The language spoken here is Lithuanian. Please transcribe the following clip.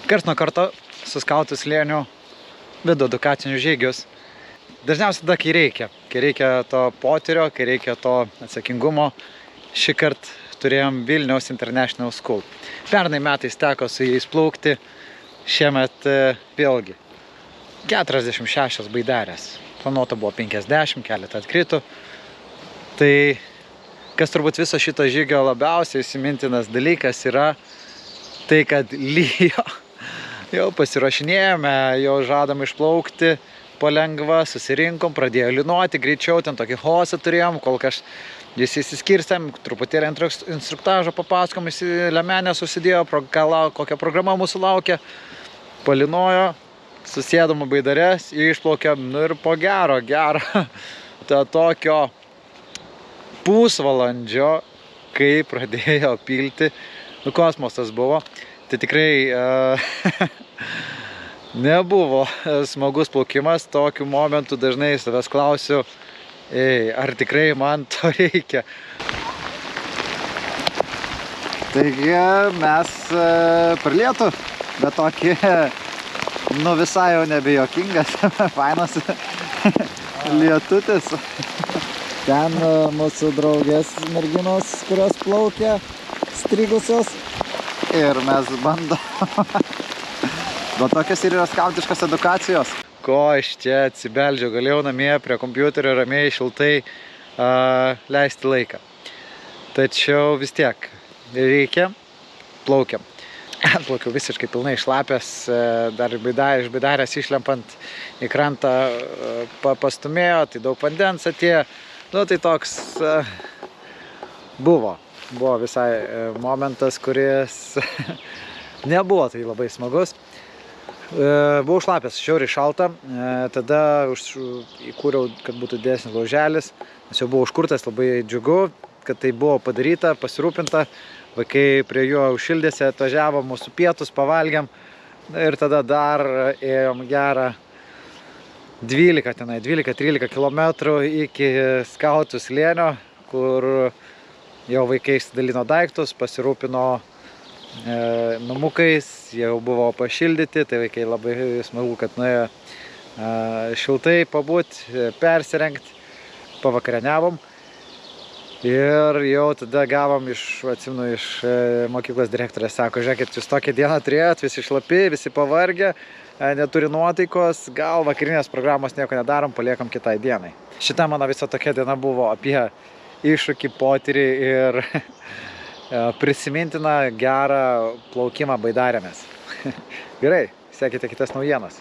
Karts nuo karto su skautų slėniu vedu edukacinius žygius. Dažniausiai tada, kai reikia to potyrio, kai reikia to atsakingumo. Šį kartą turėjom Vilniaus International School. Pernai metais teko su jais plaukti, šiemet vėlgi 46 baidarės. Planuota buvo 50, keletą atkrito. Tai kas turbūt viso šito žygio labiausiai įsimintinas dalykas yra tai, kad lyjo. Jau pasirašinėjome, jau žadam išplaukti palengva, susirinkom, pradėjo linuoti greičiau, ten tokį hosą turėjom, kol kas visi įsiskirstėm, truputėlį instruktažą papasakom, lemenę susidėjo, kokia programa mūsų laukia, palinojo, susėdom baidares, išplaukėm, nu ir po gero, to tokio pusvalandžio, kai pradėjo pilti, nu kosmosas buvo, tai tikrai nebuvo smagus plaukimas, tokiu momentu dažnai savęs klausiu, ar tikrai man to reikia. Taigi mes per lietų, bet tokį, nu visai jau nebejokingas, fainas lietutis. Ten mūsų draugės merginos, kurios plaukia, strigusios. Ir mes bandom. Bet tokios ir yra skautiškos edukacijos. Ko aš čia atsibeldžiau, galėjau namie prie kompiuterio ramiai, šiltai leisti laiką. Tačiau vis tiek reikia, plaukiam. Plaukiau visiškai pilnai išlapęs, dar iš baidarės išlempant į krantą pastumėjo, tai daug vandens atėjo. Nu tai toks buvo visai momentas, kuris nebuvo tai labai smagus. Buvau šlapęs, šiauriai šalta, tada įkūriau, kad būtų didesnis lauželis, nes jau buvo užkurtas, labai džiugu, kad tai buvo padaryta, pasirūpinta, vaikai prie jo užšildėsi, atvažiavo, mūsų pietus pavalgiam ir tada dar ėjom gerą 12-13 km iki skautų slėnio, kur jau vaikai išsidalino daiktus, pasirūpino namukais, jau buvo pašildyti, tai vaikai labai smagu, kad nuėjo šiltai pabūti, persirengti, pavakarieniavom. Ir jau tada gavom iš mokyklos direktorės, sako, žiūrėkit, jūs tokią dieną turėjot, visi šlapi, visi pavargę, neturi nuotaikos, gal vakarinės programos nieko nedarom, paliekam kitai dienai. Šita mano visa tokia diena buvo apie iššūkį, potyrį ir prisimintiną gerą plaukimą baidarėmis. Gerai, sekite kitas naujienas.